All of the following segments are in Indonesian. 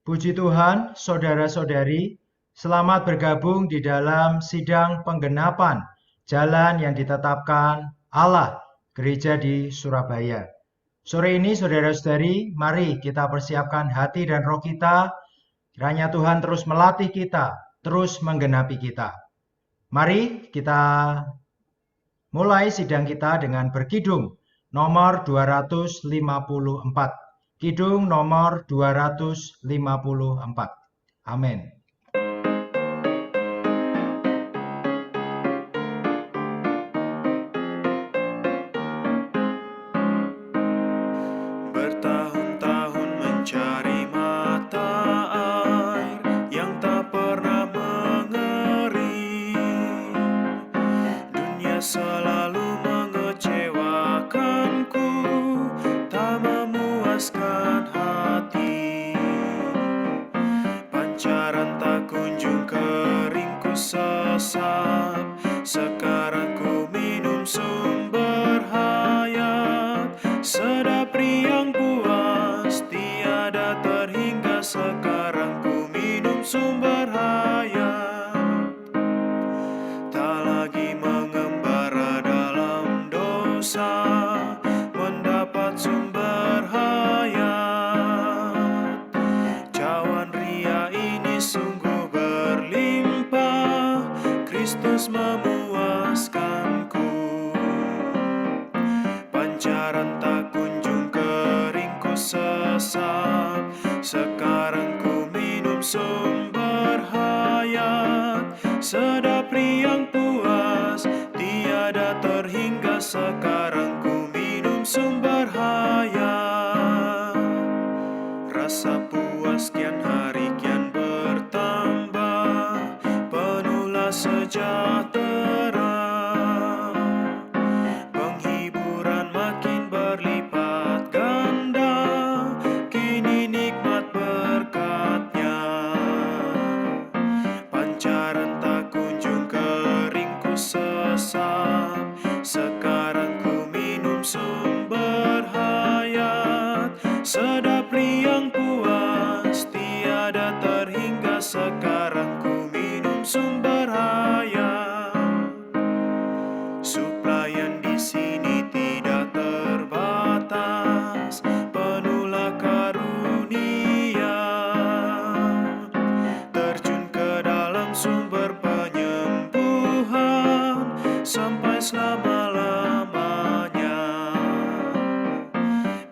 Puji Tuhan, saudara-saudari, selamat bergabung di dalam sidang penggenapan jalan yang ditetapkan Allah, gereja di Surabaya. Sore ini, saudara-saudari, mari kita persiapkan hati dan roh kita, kiranya Tuhan terus melatih kita, terus menggenapi kita. Mari kita mulai sidang kita dengan berkidung nomor 254. Kidung nomor 254. Amin. Bertahun-tahun mencari mata air yang tak pernah mengering. Dunia selalu mengecewakanku, tak memuaskan hati. Pancaran tak kunjung kering, ku sesap. Sekarang ku minum sumber hayat, sedap riang puas, tiada terhingga. Sekarang ku minum sumber hayat, tak lagi mengembara dalam dosa, mendapat sumber hayat. Cawan ria ini sungguh berlimpah, Kristus memuaskanku. Pancaran tak kunjung kering, ku sesap. Sekarang ku minum sumber hayat, sedap riang puas, tiada terhingga. Sekarang ku minum sumber hayat. Rasa puas kian hari kian bertambah, penuhlah sejahtera. Penghiburan makin berlipat ganda, kini nikmat berkat-Nya. Pancaran tak kunjung kering, ku sesap. Sekarang ku minum sumber hayat, sedap riang puas, tiada terhingga. Sekarang ku minum sumber hayat. Suplaian di sini tidak terbatas, penuhlah karunia. Terjun ke dalam sumber penyembuhan, sampai selama-lamanya.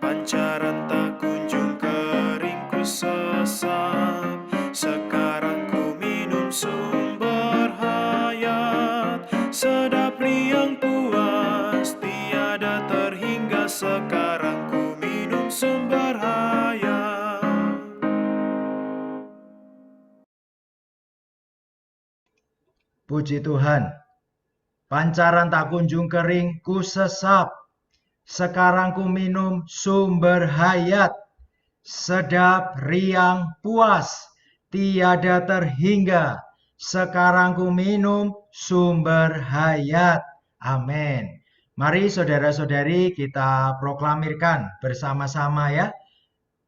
Pancaran tak kunjung kering, ku sesap. Sekarang ku minum sumber hayat, sedap riang puas, tiada terhingga. Sekarang ku minum sumber hayat. Puji Tuhan. Pancaran tak kunjung kering, ku sesap. Sekarang ku minum sumber hayat, sedap riang puas, tiada terhingga. Sekarang ku minum sumber hayat. Amin. Mari saudara-saudari kita proklamirkan bersama-sama ya.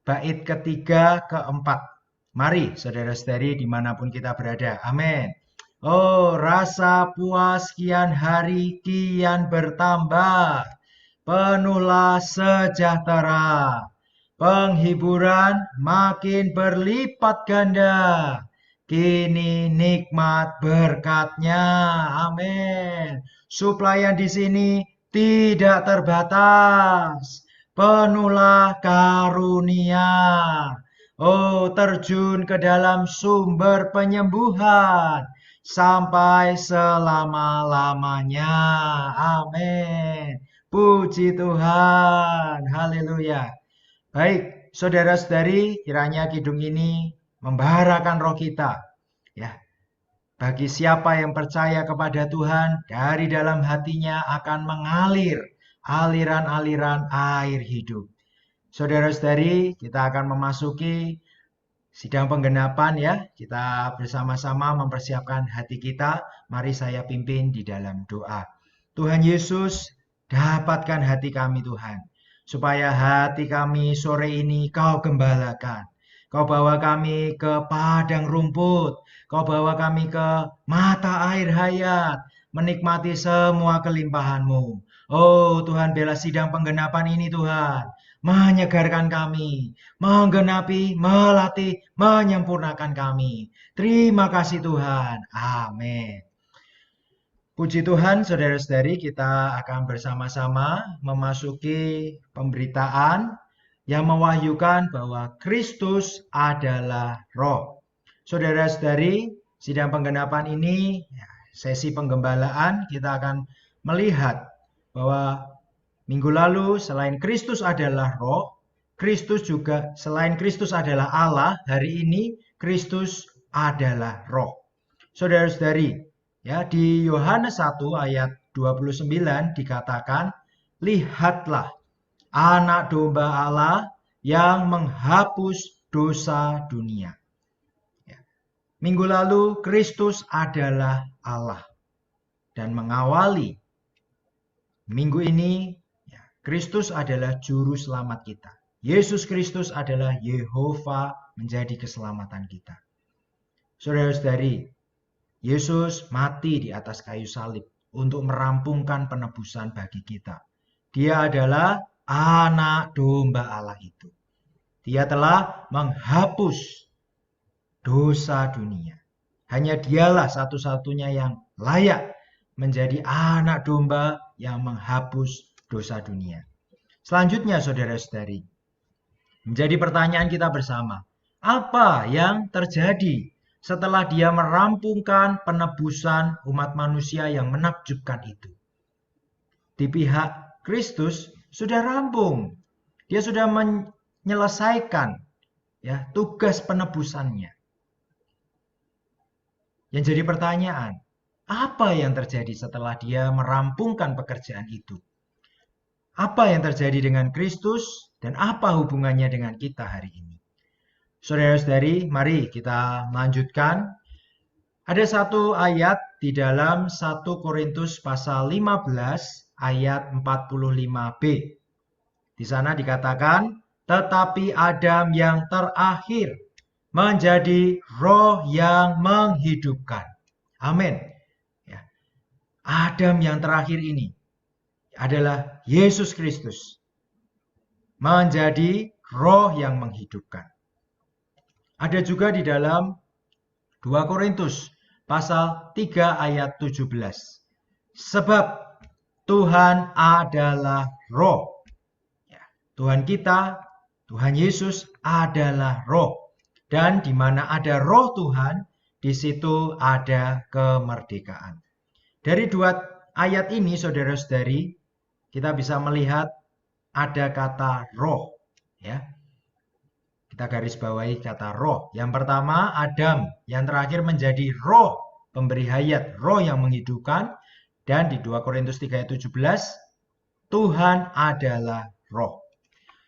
Bait ketiga keempat. Mari saudara-saudari dimanapun kita berada. Amin. Oh, rasa puas kian hari kian bertambah, penuhlah sejahtera. Penghiburan makin berlipat ganda, kini nikmat berkat-Nya. Amin. Suplaian di sini tidak terbatas, penuhlah karunia. Oh, terjun ke dalam sumber penyembuhan sampai selama-lamanya. Amin. Puji Tuhan. Haleluya. Baik, saudara-saudari, kiranya kidung ini membaharakan roh kita. Ya, bagi siapa yang percaya kepada Tuhan, dari dalam hatinya akan mengalir aliran-aliran air hidup. Saudara-saudari, kita akan memasuki sidang penggenapan ya. Kita bersama-sama mempersiapkan hati kita. Mari saya pimpin di dalam doa. Tuhan Yesus, dapatkan hati kami Tuhan, supaya hati kami sore ini Kau gembalakan. Kau bawa kami ke padang rumput. Kau bawa kami ke mata air hayat. Menikmati semua kelimpahan-Mu. Oh Tuhan, biarlah sidang penggenapan ini Tuhan menyegarkan kami, menggenapi, melatih, menyempurnakan kami. Terima kasih Tuhan. Amin. Puji Tuhan, saudara-saudari, kita akan bersama-sama memasuki pemberitaan yang mewahyukan bahwa Kristus adalah Roh. Saudara-saudari, sidang penggenapan ini, sesi penggembalaan, kita akan melihat bahwa minggu lalu selain Kristus adalah Roh, selain Kristus adalah Allah, hari ini Kristus adalah Roh. Saudara-saudari, ya, di Yohanes 1 ayat 29 dikatakan, lihatlah anak domba Allah yang menghapus dosa dunia. Ya. Minggu lalu Kristus adalah Allah dan mengawali minggu ini ya, Kristus adalah juru selamat kita. Yesus Kristus adalah Yehova menjadi keselamatan kita. Saudara-saudari, Yesus mati di atas kayu salib untuk merampungkan penebusan bagi kita. Dia adalah anak domba Allah itu. Dia telah menghapus dosa dunia. Hanya dialah satu-satunya yang layak menjadi anak domba yang menghapus dosa dunia. Selanjutnya saudara-saudari, menjadi pertanyaan kita bersama. Apa yang terjadi setelah dia merampungkan penebusan umat manusia yang menakjubkan itu? Di pihak Kristus sudah rampung. Dia sudah menyelesaikan ya, tugas penebusannya. Yang jadi pertanyaan, apa yang terjadi setelah dia merampungkan pekerjaan itu? Apa yang terjadi dengan Kristus dan apa hubungannya dengan kita hari ini? Saudara-saudari, mari kita melanjutkan. Ada satu ayat di dalam 1 Korintus pasal 15 ayat 45b. Di sana dikatakan, tetapi Adam yang terakhir menjadi roh yang menghidupkan. Amin. Ya. Adam yang terakhir ini adalah Yesus Kristus. Menjadi roh yang menghidupkan. Ada juga di dalam 2 Korintus pasal 3 ayat 17. Sebab Tuhan adalah roh. Ya, Tuhan kita, Tuhan Yesus adalah roh. Dan di mana ada roh Tuhan, di situ ada kemerdekaan. Dari dua ayat ini, saudara-saudari, kita bisa melihat ada kata roh. Ya. Kita garis bawahi kata roh. Yang pertama Adam, yang terakhir menjadi roh pemberi hayat, roh yang menghidupkan. Dan di 2 Korintus 3 ayat 17, Tuhan adalah roh.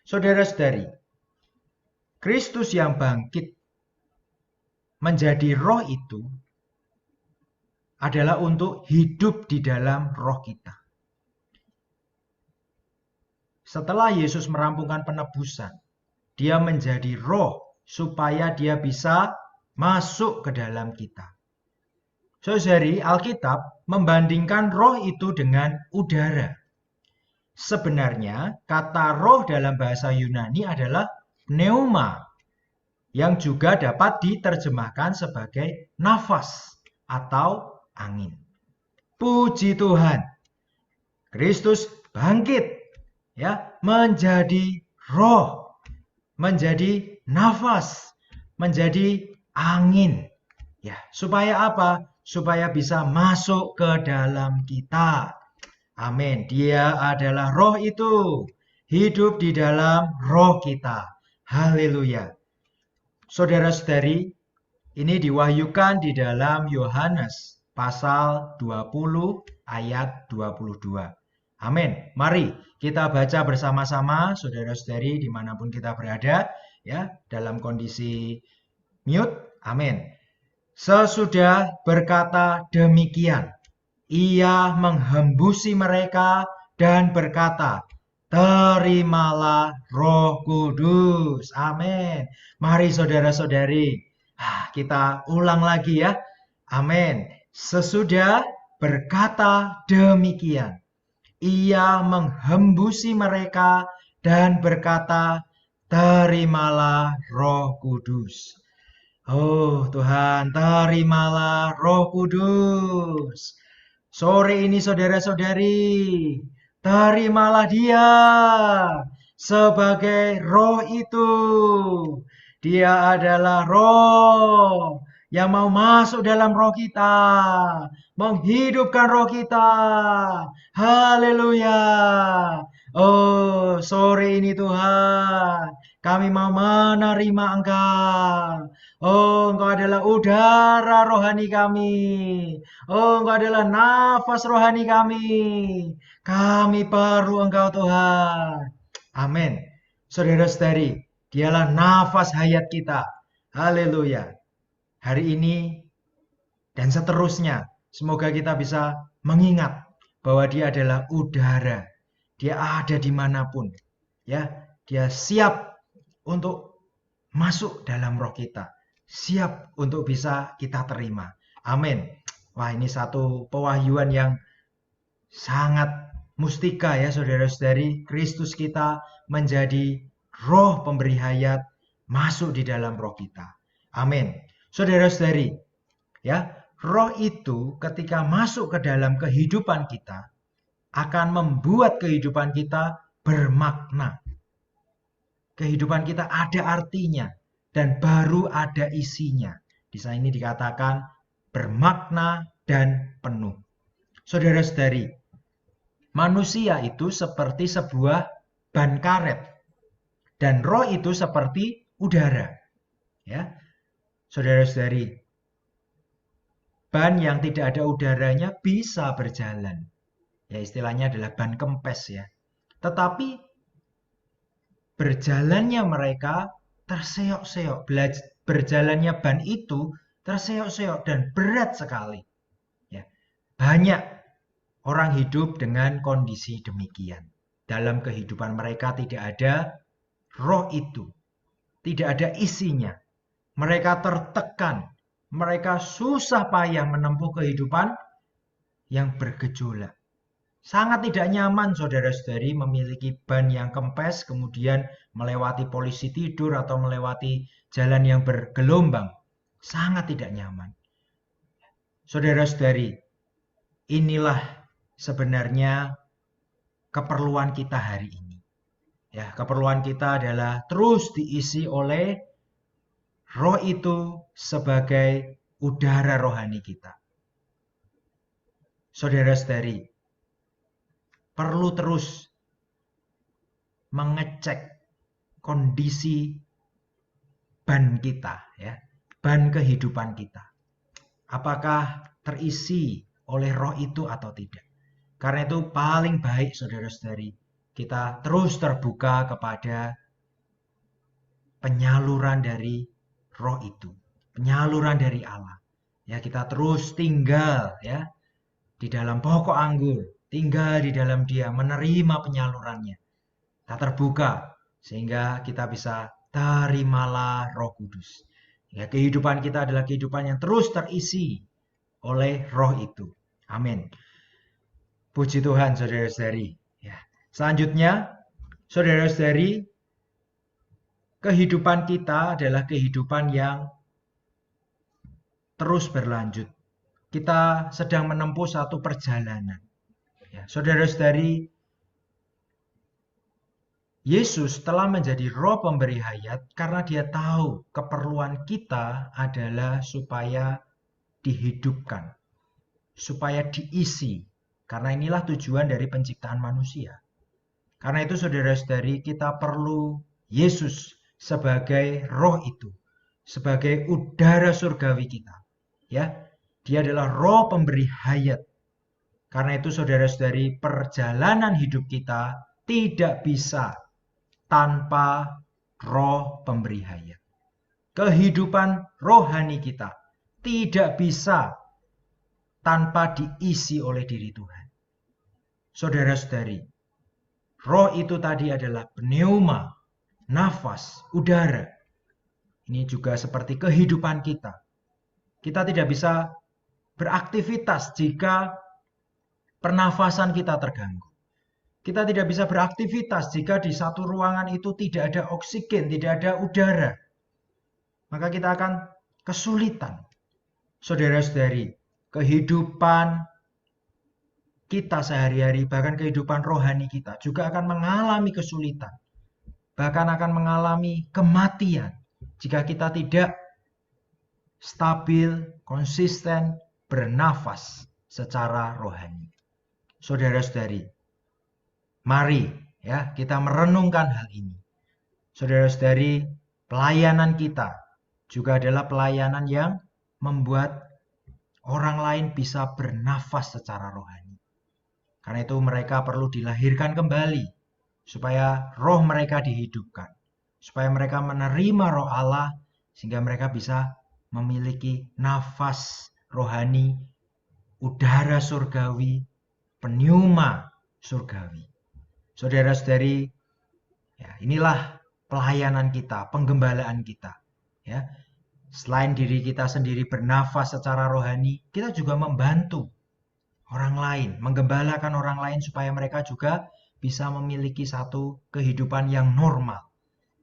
Saudara-saudari, Kristus yang bangkit menjadi roh itu adalah untuk hidup di dalam roh kita. Setelah Yesus merampungkan penebusan, dia menjadi roh supaya dia bisa masuk ke dalam kita. Saudari, Alkitab membandingkan roh itu dengan udara. Sebenarnya kata roh dalam bahasa Yunani adalah pneuma, yang juga dapat diterjemahkan sebagai nafas atau angin. Puji Tuhan, Kristus bangkit ya, menjadi roh, menjadi nafas, menjadi angin. Ya, supaya apa? Supaya bisa masuk ke dalam kita. Amin. Dia adalah roh itu. Hidup di dalam roh kita. Haleluya. Saudara-saudari, ini diwahyukan di dalam Yohanes pasal 20 ayat 22. Amin. Mari kita baca bersama-sama, saudara-saudari dimanapun kita berada, ya, dalam kondisi mute. Amin. Sesudah berkata demikian, ia menghembusi mereka dan berkata, terimalah Roh Kudus. Amin. Mari saudara-saudari, kita ulang lagi ya. Amin. Sesudah berkata demikian, ia menghembusi mereka dan berkata, terimalah Roh Kudus. Oh Tuhan, terimalah Roh Kudus. Sore ini saudara-saudari, terimalah dia sebagai roh itu. Dia adalah roh yang mau masuk dalam roh kita, menghidupkan roh kita. Haleluya. Oh, sore ini Tuhan, kami mau menerima Engkau. Oh, Engkau adalah udara rohani kami. Oh, Engkau adalah nafas rohani kami. Kami perlu Engkau Tuhan. Amin. Saudara-saudari, dialah nafas hayat kita. Haleluya. Hari ini dan seterusnya, semoga kita bisa mengingat bahwa dia adalah udara. Dia ada dimanapun. Ya, dia siap untuk masuk dalam roh kita. Siap untuk bisa kita terima. Amin. Wah, ini satu pewahyuan yang sangat mustika ya saudara-saudari. Kristus kita menjadi roh pemberi hayat masuk di dalam roh kita. Amin. Saudara-saudari, ya, roh itu ketika masuk ke dalam kehidupan kita akan membuat kehidupan kita bermakna. Kehidupan kita ada artinya dan baru ada isinya. Di sana ini dikatakan bermakna dan penuh. Saudara-saudari, manusia itu seperti sebuah ban karet dan roh itu seperti udara. Ya, saudara-saudari, ban yang tidak ada udaranya bisa berjalan. Ya, istilahnya adalah ban kempes ya. Tetapi berjalannya mereka terseok-seok. Berjalannya ban itu terseok-seok dan berat sekali. Ya, banyak orang hidup dengan kondisi demikian. Dalam kehidupan mereka tidak ada roh itu. Tidak ada isinya. Mereka tertekan. Mereka susah payah menempuh kehidupan yang bergejolak. Sangat tidak nyaman saudara-saudari memiliki ban yang kempes kemudian melewati polisi tidur atau melewati jalan yang bergelombang. Sangat tidak nyaman. Saudara-saudari, inilah sebenarnya keperluan kita hari ini. Ya, keperluan kita adalah terus diisi oleh roh itu sebagai udara rohani kita. Saudara-saudari, perlu terus mengecek kondisi ban kita, ya, ban kehidupan kita. Apakah terisi oleh roh itu atau tidak? Karena itu paling baik saudara-saudari kita terus terbuka kepada penyaluran dari roh itu, penyaluran dari Allah. Ya, kita terus tinggal ya di dalam pokok anggur, tinggal di dalam dia, menerima penyalurannya. Kita terbuka sehingga kita bisa terimalah Roh Kudus. Ya, kehidupan kita adalah kehidupan yang terus terisi oleh roh itu. Amin. Puji Tuhan saudara-saudari. Ya. Selanjutnya, saudara-saudari, kehidupan kita adalah kehidupan yang terus berlanjut. Kita sedang menempuh satu perjalanan. Ya, saudara-saudari, Yesus telah menjadi roh pemberi hayat karena dia tahu keperluan kita adalah supaya dihidupkan, supaya diisi. Karena inilah tujuan dari penciptaan manusia. Karena itu saudara-saudari, kita perlu Yesus sebagai roh itu, sebagai udara surgawi kita. Ya, dia adalah roh pemberi hayat. Karena itu saudara-saudari, perjalanan hidup kita tidak bisa tanpa roh pemberi hayat. Kehidupan rohani kita tidak bisa tanpa diisi oleh diri Tuhan. Saudara-saudari, Roh itu tadi adalah pneuma, nafas, udara. Ini juga seperti kehidupan kita. Kita tidak bisa beraktivitas jika pernafasan kita terganggu. Kita tidak bisa beraktivitas jika di satu ruangan itu tidak ada oksigen, tidak ada udara. Maka kita akan kesulitan. Saudara-saudari, kehidupan kita sehari-hari, bahkan kehidupan rohani kita juga akan mengalami kesulitan. Bahkan akan mengalami kematian jika kita tidak stabil, konsisten, bernafas secara rohani. Saudara-saudari, mari ya kita merenungkan hal ini. Saudara-saudari, pelayanan kita juga adalah pelayanan yang membuat orang lain bisa bernafas secara rohani. Karena itu mereka perlu dilahirkan kembali supaya roh mereka dihidupkan. Supaya mereka menerima roh Allah sehingga mereka bisa memiliki nafas rohani, udara surgawi, pneuma surgawi. Saudara-saudari, ya, inilah pelayanan kita, penggembalaan kita. Ya, selain diri kita sendiri bernafas secara rohani, kita juga membantu orang lain, menggembalakan orang lain supaya mereka juga bisa memiliki satu kehidupan yang normal.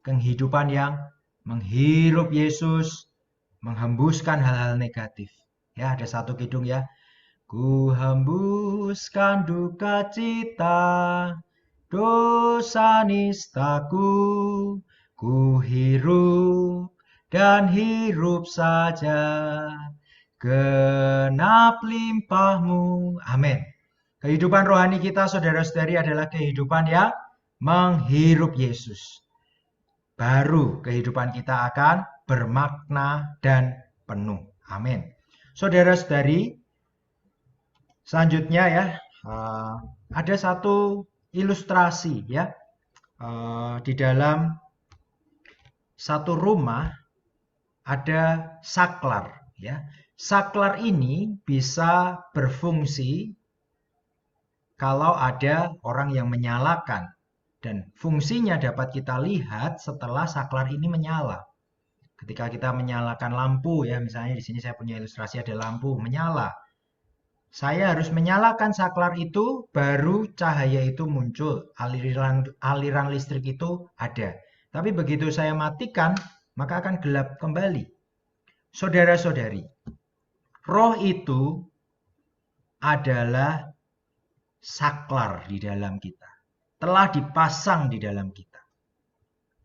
Kehidupan yang menghirup Yesus, menghembuskan hal-hal negatif. Ya, ada satu kidung ya. Ku hembuskan duka cita, dosa nistaku, ku hirup dan hirup saja. Genap limpahmu. Amin. Kehidupan rohani kita, saudara-saudari, adalah kehidupan yang menghirup Yesus. Baru kehidupan kita akan bermakna dan penuh. Amin. Saudara-saudari, selanjutnya ya, ada satu ilustrasi ya. Di dalam satu rumah ada saklar ya. Saklar ini bisa berfungsi kalau ada orang yang menyalakan dan fungsinya dapat kita lihat setelah saklar ini menyala. Ketika kita menyalakan lampu ya, misalnya di sini saya punya ilustrasi ada lampu menyala. Saya harus menyalakan saklar itu baru cahaya itu muncul, aliran listrik itu ada. Tapi begitu saya matikan, maka akan gelap kembali. Saudara-saudari, roh itu adalah saklar di dalam kita. Telah dipasang di dalam kita.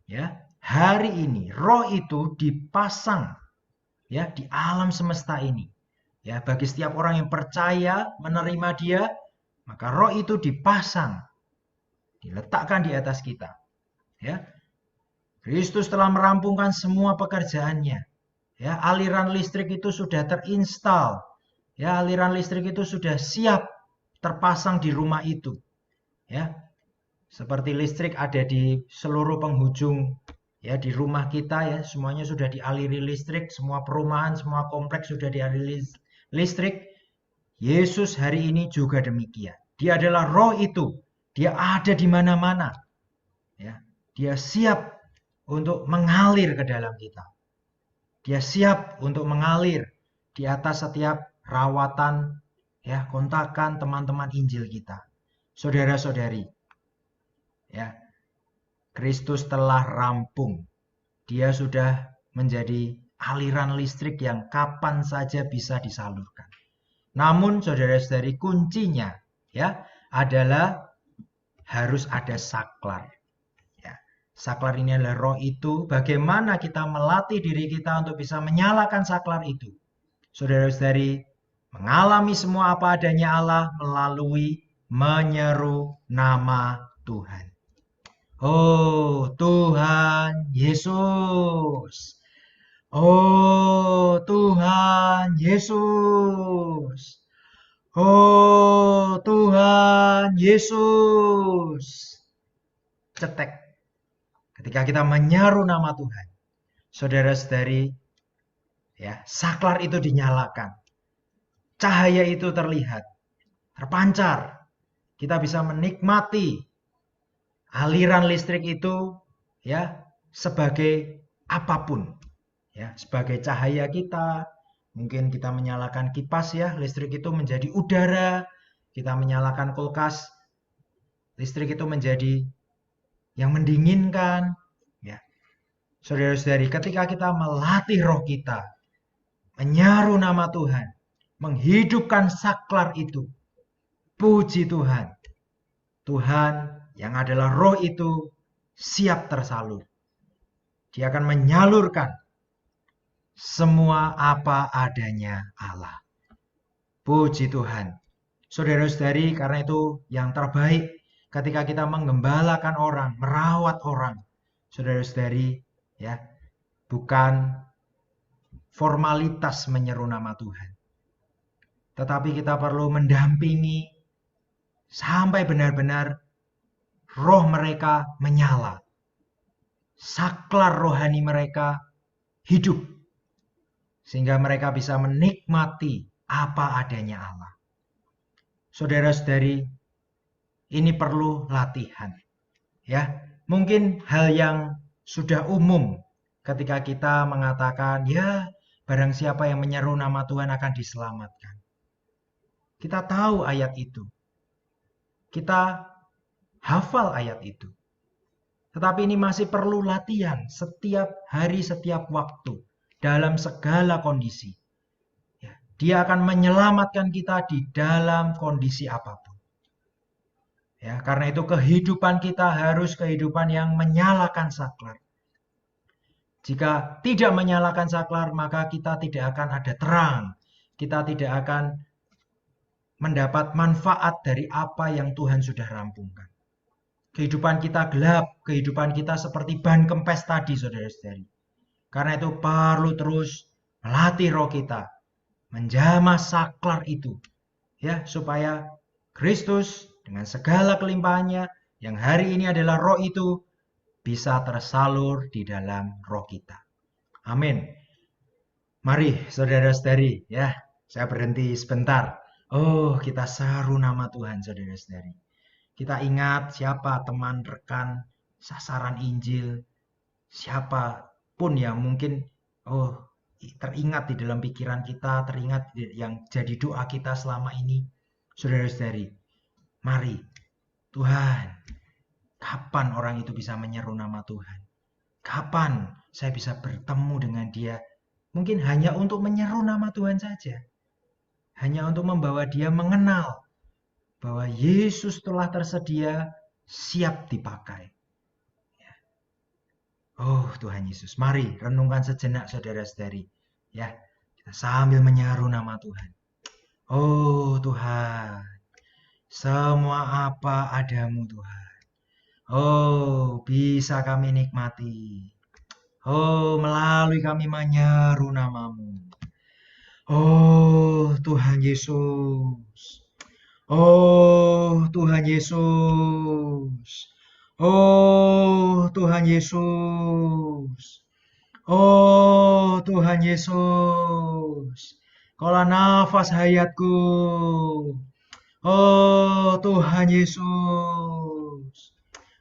Ya, hari ini roh itu dipasang ya di alam semesta ini. Ya, bagi setiap orang yang percaya menerima dia, maka roh itu dipasang, diletakkan di atas kita. Ya. Kristus telah merampungkan semua pekerjaannya. Ya, aliran listrik itu sudah terinstal. Ya, aliran listrik itu sudah siap terpasang di rumah itu. Ya. Seperti listrik ada di seluruh penghujung ya di rumah kita ya, semuanya sudah dialiri listrik, semua perumahan, semua kompleks sudah dialiri listrik. Yesus hari ini juga demikian. Dia adalah roh itu. Dia ada di mana-mana. Ya, dia siap untuk mengalir ke dalam kita. Dia siap untuk mengalir di atas setiap rawatan, ya, kontakan teman-teman Injil kita. Saudara-saudari, ya, Kristus telah rampung. Dia sudah menjadi aliran listrik yang kapan saja bisa disalurkan. Namun, saudara-saudari, kuncinya, ya, adalah harus ada saklar. Saklar ini adalah roh itu. Bagaimana kita melatih diri kita untuk bisa menyalakan saklar itu? Saudara-saudari, mengalami semua apa adanya Allah melalui menyeru nama Tuhan. Oh Tuhan Yesus. Oh Tuhan Yesus. Oh Tuhan Yesus. Cetek. Ketika kita menyeru nama Tuhan, saudara-saudari, ya, saklar itu dinyalakan. Cahaya itu terlihat, terpancar. Kita bisa menikmati aliran listrik itu ya sebagai apapun, ya, sebagai cahaya kita. Mungkin kita menyalakan kipas ya, listrik itu menjadi udara. Kita menyalakan kulkas, listrik itu menjadi yang mendinginkan, ya. Saudara-saudari, ketika kita melatih roh kita, menyaru nama Tuhan, menghidupkan saklar itu, puji Tuhan. Tuhan yang adalah roh itu siap tersalur. Dia akan menyalurkan semua apa adanya Allah. Puji Tuhan. Saudara-saudari, karena itu yang terbaik ketika kita menggembalakan orang, merawat orang. Saudara-saudari, ya, bukan formalitas menyeru nama Tuhan. Tetapi kita perlu mendampingi sampai benar-benar roh mereka menyala. Saklar rohani mereka hidup. Sehingga mereka bisa menikmati apa adanya Allah. Saudara-saudari, ini perlu latihan. Ya, mungkin hal yang sudah umum ketika kita mengatakan, ya, barang siapa yang menyeru nama Tuhan akan diselamatkan. Kita tahu ayat itu. Kita hafal ayat itu. Tetapi ini masih perlu latihan setiap hari, setiap waktu, dalam segala kondisi. Ya, dia akan menyelamatkan kita di dalam kondisi apapun. Ya, karena itu kehidupan kita harus kehidupan yang menyalakan saklar. Jika tidak menyalakan saklar, maka kita tidak akan ada terang. Kita tidak akan mendapat manfaat dari apa yang Tuhan sudah rampungkan. Kehidupan kita gelap, kehidupan kita seperti ban kempes tadi, saudara-saudari. Karena itu perlu terus melatih roh kita, menjamah saklar itu, ya, supaya Kristus dengan segala kelimpahannya yang hari ini adalah roh itu bisa tersalur di dalam roh kita. Amin. Mari saudara-saudari, ya, saya berhenti sebentar. Oh, kita seru nama Tuhan, saudara-saudari. Kita ingat siapa teman, rekan, sasaran Injil, siapapun yang mungkin teringat di dalam pikiran kita, teringat yang jadi doa kita selama ini. Saudara-saudari, mari, Tuhan, kapan orang itu bisa menyeru nama Tuhan? Kapan saya bisa bertemu dengan dia? Mungkin hanya untuk menyeru nama Tuhan saja. Hanya untuk membawa dia mengenal bahwa Yesus telah tersedia, siap dipakai. Oh Tuhan Yesus, mari renungkan sejenak saudara-saudari. Ya, kita sambil menyeru nama Tuhan. Oh Tuhan, semua apa adamu Tuhan. Oh, bisa kami nikmati. Oh, melalui kami menyeru namamu. Oh, Tuhan Yesus. Oh, Tuhan Yesus. Oh, Tuhan Yesus. Oh, Tuhan Yesus. Kaulah nafas hayatku. Oh, Tuhan Yesus.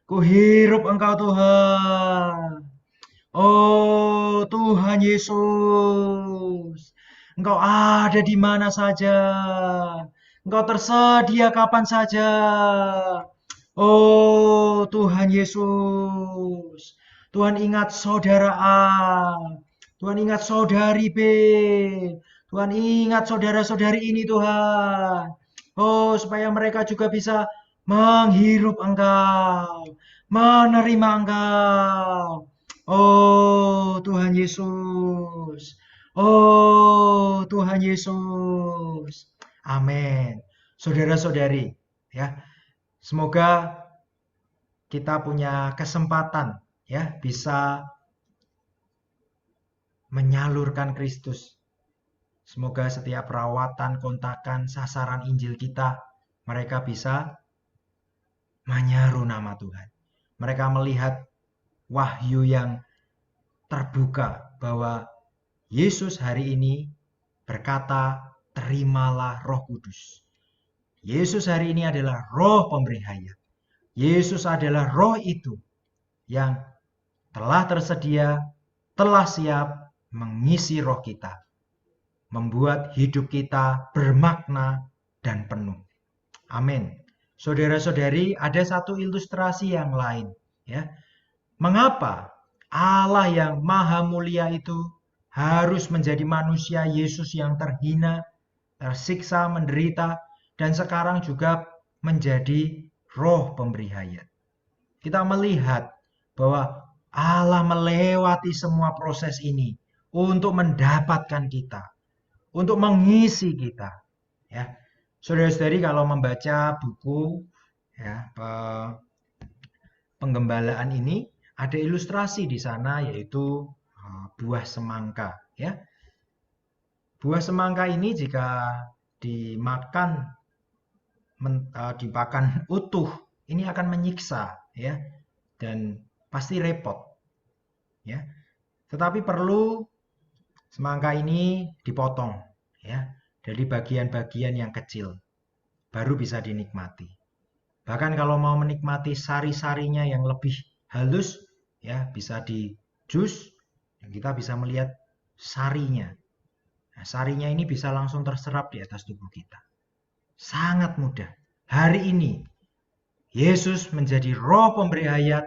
Ku hirup Engkau Tuhan. Oh Tuhan Yesus, Engkau ada di mana saja. Engkau tersedia kapan saja. Oh Tuhan Yesus, Tuhan ingat saudara A, Tuhan ingat saudari B, Tuhan ingat saudara-saudari ini Tuhan. Oh supaya mereka juga bisa menghirup Engkau, menerima Engkau. Oh Tuhan Yesus. Oh Tuhan Yesus. Amin. Saudara-saudari, ya. Semoga kita punya kesempatan ya bisa menyalurkan Kristus. Semoga setiap perawatan, kontakan, sasaran Injil kita mereka bisa menyeru nama Tuhan. Mereka melihat wahyu yang terbuka bahwa Yesus hari ini berkata, terimalah Roh Kudus. Yesus hari ini adalah roh pemberi hayat. Yesus adalah roh itu yang telah tersedia, telah siap mengisi roh kita, membuat hidup kita bermakna dan penuh. Amin. Saudara-saudari, ada satu ilustrasi yang lain, ya. Mengapa Allah yang maha mulia itu harus menjadi manusia, Yesus yang terhina, tersiksa, menderita, dan sekarang juga menjadi roh pemberi hayat. Kita melihat bahwa Allah melewati semua proses ini untuk mendapatkan kita, untuk mengisi kita. Ya, saudara-saudari, kalau membaca buku ya, penggembalaan ini, ada ilustrasi di sana, yaitu buah semangka. Ya, buah semangka ini jika dimakan utuh, ini akan menyiksa, ya, dan pasti repot, ya. Tetapi perlu semangka ini dipotong, ya, dari bagian-bagian yang kecil, baru bisa dinikmati. Bahkan kalau mau menikmati sari-sarinya yang lebih halus, ya, bisa di jus, dan kita bisa melihat sarinya. Nah, sarinya ini bisa langsung terserap di atas tubuh kita. Sangat mudah. Hari ini, Yesus menjadi roh pemberi hayat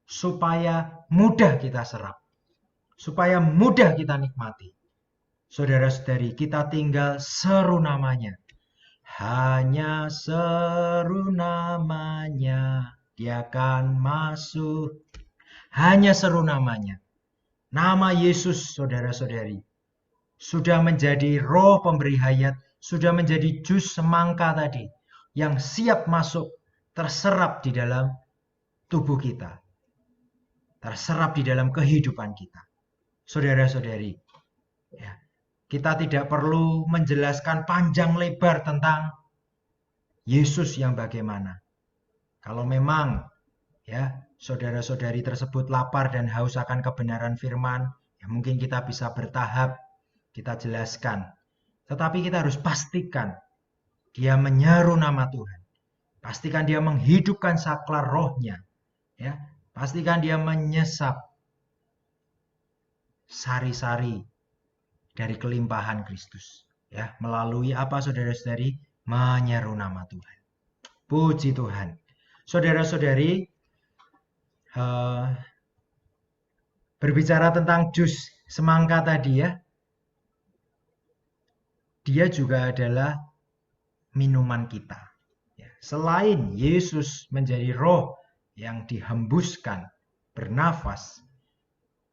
supaya mudah kita serap, supaya mudah kita nikmati. Saudara-saudari, kita tinggal seru namanya. Hanya seru namanya, dia akan masuk. Hanya seru namanya. Nama Yesus, saudara-saudari, sudah menjadi roh pemberi hayat, sudah menjadi jus semangka tadi, yang siap masuk, terserap di dalam tubuh kita, terserap di dalam kehidupan kita. Saudara-saudari, ya, kita tidak perlu menjelaskan panjang lebar tentang Yesus yang bagaimana. Kalau memang, ya, saudara-saudari tersebut lapar dan haus akan kebenaran firman, ya mungkin kita bisa bertahap, kita jelaskan. Tetapi kita harus pastikan dia menyeru nama Tuhan. Pastikan dia menghidupkan saklar rohnya. Ya, pastikan dia menyesap sari-sari dari kelimpahan Kristus. Ya, melalui apa, saudara-saudari? Menyeru nama Tuhan. Puji Tuhan. Saudara-saudari, berbicara tentang jus semangka tadi, ya, dia juga adalah minuman kita. Ya, selain Yesus menjadi roh yang dihembuskan bernafas,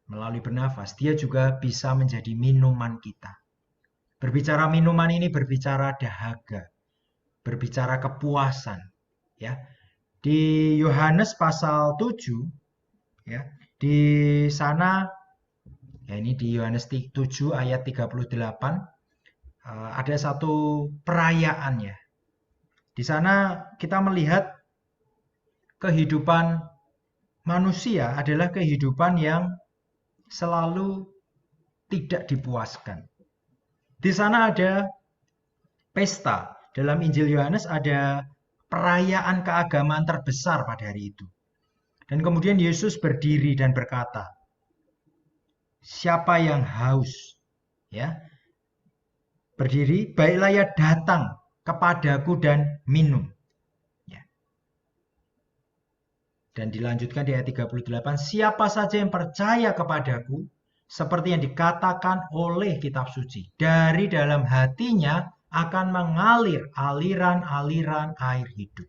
melalui bernafas, dia juga bisa menjadi minuman kita. Berbicara minuman ini berbicara dahaga, berbicara kepuasan. Ya, di Yohanes pasal 7, ya, di sana, ya, ini di Yohanes 7 ayat 38, ada satu perayaan, ya. Di sana kita melihat kehidupan manusia adalah kehidupan yang selalu tidak dipuaskan. Di sana ada pesta. Dalam Injil Yohanes ada perayaan keagamaan terbesar pada hari itu. Dan kemudian Yesus berdiri dan berkata, siapa yang haus, ya, berdiri, baiklah ia datang kepadaku dan minum. Ya. Dan dilanjutkan di ayat 38, siapa saja yang percaya kepadaku, seperti yang dikatakan oleh kitab suci, dari dalam hatinya akan mengalir aliran-aliran air hidup.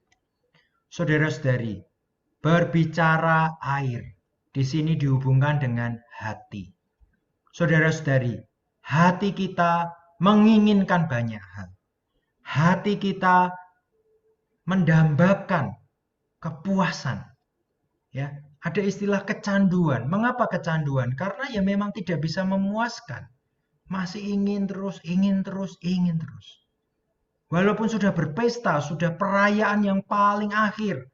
Saudara-saudari, berbicara air di sini dihubungkan dengan hati. Saudara-saudari, hati kita menginginkan banyak hal. Hati kita mendambakan kepuasan. Ya, ada istilah kecanduan. Mengapa kecanduan? Karena ya memang tidak bisa memuaskan. Masih ingin terus, ingin terus, ingin terus. Walaupun sudah berpesta, sudah perayaan yang paling akhir.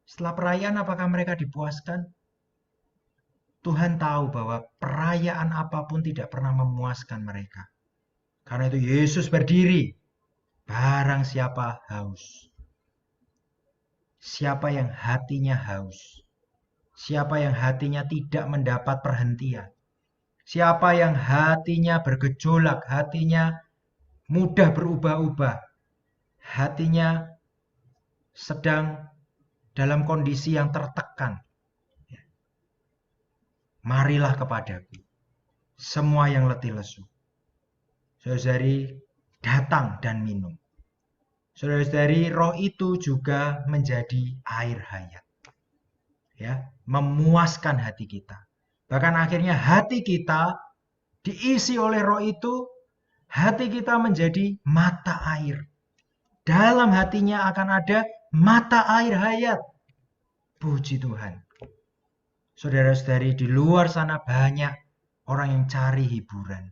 Setelah perayaan apakah mereka dipuaskan? Tuhan tahu bahwa perayaan apapun tidak pernah memuaskan mereka. Karena itu Yesus berdiri, barang siapa haus. Siapa yang hatinya haus, siapa yang hatinya tidak mendapat perhentian, siapa yang hatinya bergejolak, hatinya mudah berubah-ubah, hatinya sedang dalam kondisi yang tertekan, marilah kepadaku, semua yang letih lesu. Saudari, datang dan minum. Saudara-saudari, roh itu juga menjadi air hayat. Ya, memuaskan hati kita. Bahkan akhirnya hati kita diisi oleh roh itu, hati kita menjadi mata air. Dalam hatinya akan ada mata air hayat. Puji Tuhan. Saudara-saudari, di luar sana banyak orang yang cari hiburan.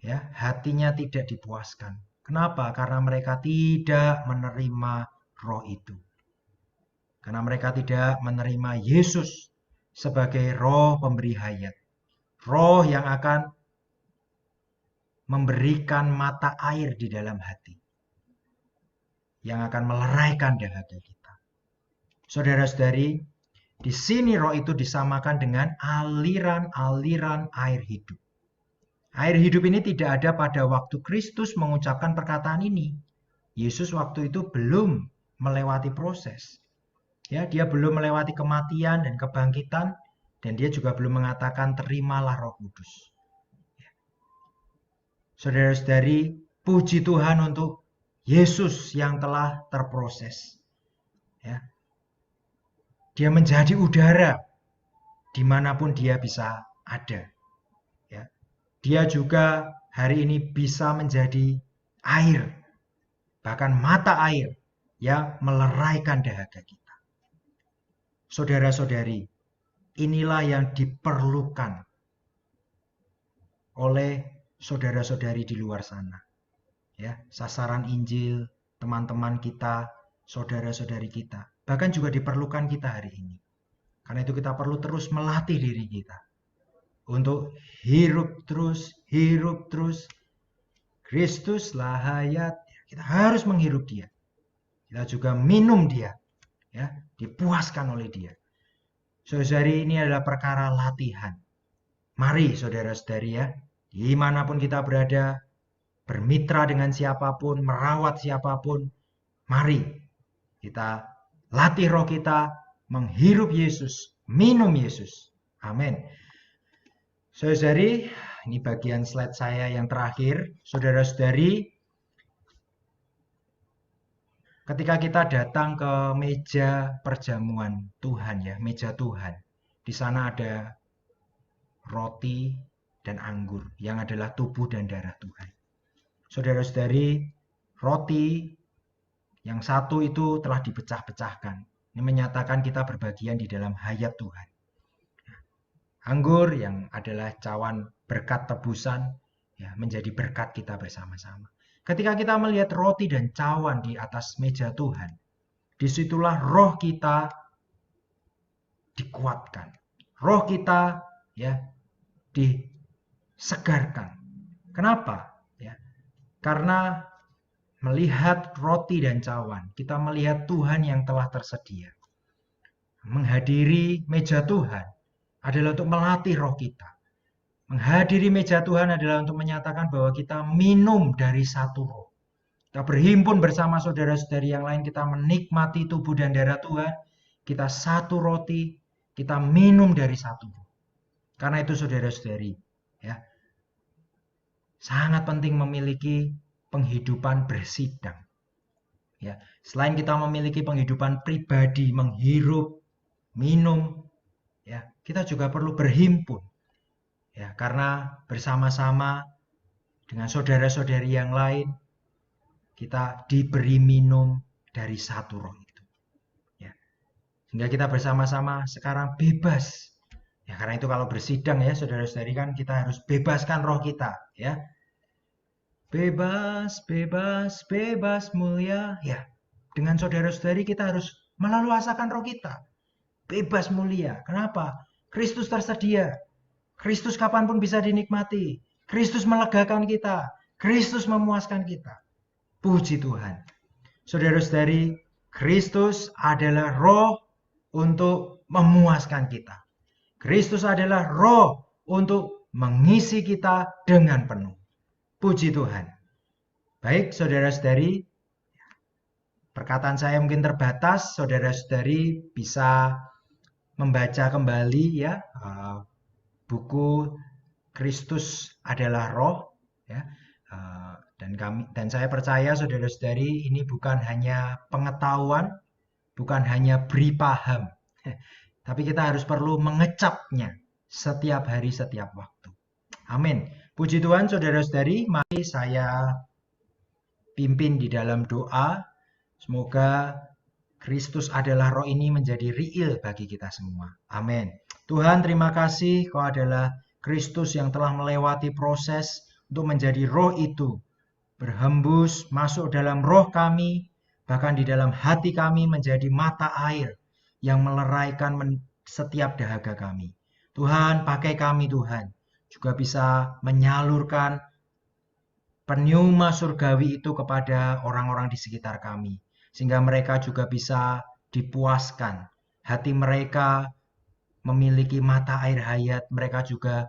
Ya, hatinya tidak dipuaskan. Kenapa? Karena mereka tidak menerima roh itu. Karena mereka tidak menerima Yesus sebagai roh pemberi hayat. Roh yang akan memberikan mata air di dalam hati. Yang akan meleraikan dahaga kita. Saudara-saudari, di sini roh itu disamakan dengan aliran-aliran air hidup. Air hidup ini tidak ada pada waktu Kristus mengucapkan perkataan ini. Yesus waktu itu belum melewati proses. Ya, dia belum melewati kematian dan kebangkitan, dan dia juga belum mengatakan terimalah Roh Kudus. Saudara-saudari, puji Tuhan untuk Yesus yang telah terproses. Ya. Dia menjadi udara dimanapun dia bisa ada. Ya. Dia juga hari ini bisa menjadi air, bahkan mata air yang meleraikan dahaga kita. Saudara-saudari, inilah yang diperlukan oleh saudara-saudari di luar sana. Ya, sasaran Injil, teman-teman kita, saudara-saudari kita. Bahkan juga diperlukan kita hari ini. Karena itu kita perlu terus melatih diri kita. Untuk hirup terus. Kristuslah hayat. Kita harus menghirup dia. Kita juga minum dia. Ya, dipuaskan oleh dia. Saudari, ini adalah perkara latihan. Mari saudara-saudari ya, dimanapun kita berada, bermitra dengan siapapun, merawat siapapun, mari kita latih roh kita, menghirup Yesus, minum Yesus. Amin. Saudari, ini bagian slide saya yang terakhir. Saudara-saudari, ketika kita datang ke meja perjamuan Tuhan ya, meja Tuhan, di sana ada roti dan anggur yang adalah tubuh dan darah Tuhan. Saudara-saudari, roti yang satu itu telah dipecah-pecahkan. Ini menyatakan kita berbagian di dalam hayat Tuhan. Anggur yang adalah cawan berkat tebusan ya, menjadi berkat kita bersama-sama. Ketika kita melihat roti dan cawan di atas meja Tuhan, disitulah roh kita dikuatkan. Roh kita ya disegarkan. Kenapa? Ya, karena melihat roti dan cawan, kita melihat Tuhan yang telah tersedia. Menghadiri meja Tuhan adalah untuk melatih roh kita. Menghadiri meja Tuhan adalah untuk menyatakan bahwa kita minum dari satu roh. Kita berhimpun bersama saudara-saudari yang lain, kita menikmati tubuh dan darah Tuhan. Kita satu roti, kita minum dari satu roh. Karena itu saudara-saudari, ya, sangat penting memiliki penghidupan bersidang. Ya, selain kita memiliki penghidupan pribadi, menghirup, minum, ya, kita juga perlu berhimpun. Ya, karena bersama-sama dengan saudara-saudari yang lain kita diberi minum dari satu roh itu. Ya. Sehingga kita bersama-sama sekarang bebas. Ya, karena itu kalau bersidang ya saudara-saudari kan kita harus bebaskan roh kita, ya. Bebas, bebas, bebas mulia. Ya, dengan saudara-saudari kita harus meleluasakan roh kita. Bebas mulia. Kenapa? Kristus tersedia. Kristus kapanpun bisa dinikmati. Kristus melegakan kita. Kristus memuaskan kita. Puji Tuhan. Saudara-saudari, Kristus adalah roh untuk memuaskan kita. Kristus adalah roh untuk mengisi kita dengan penuh. Puji Tuhan. Baik, saudara-saudari, perkataan saya mungkin terbatas. Saudara-saudari bisa membaca kembali ya buku Kristus adalah Roh ya. Dan saya percaya saudara-saudari ini bukan hanya pengetahuan, bukan hanya beri paham, tapi kita harus perlu mengecapnya setiap hari, setiap waktu. Amin. Puji Tuhan, saudara-saudari, mari saya pimpin di dalam doa. Semoga Kristus adalah Roh ini menjadi real bagi kita semua. Amin. Tuhan, terima kasih Kau adalah Kristus yang telah melewati proses untuk menjadi Roh itu. Berhembus masuk dalam roh kami, bahkan di dalam hati kami menjadi mata air yang meleraikan setiap dahaga kami. Tuhan, pakai kami Tuhan, juga bisa menyalurkan pneuma surgawi itu kepada orang-orang di sekitar kami. Sehingga mereka juga bisa dipuaskan. Hati mereka memiliki mata air hayat, mereka juga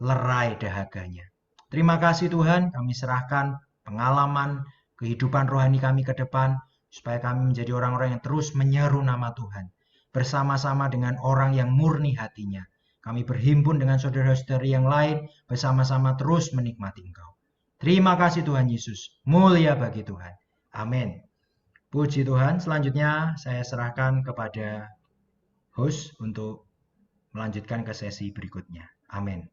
lerai dahaganya. Terima kasih Tuhan, kami serahkan pengalaman, kehidupan rohani kami ke depan, supaya kami menjadi orang-orang yang terus menyeru nama Tuhan. Bersama-sama dengan orang yang murni hatinya. Kami berhimpun dengan saudara-saudari yang lain, bersama-sama terus menikmati Engkau. Terima kasih Tuhan Yesus, mulia bagi Tuhan. Amin. Puji Tuhan, selanjutnya saya serahkan kepada host untuk melanjutkan ke sesi berikutnya. Amin.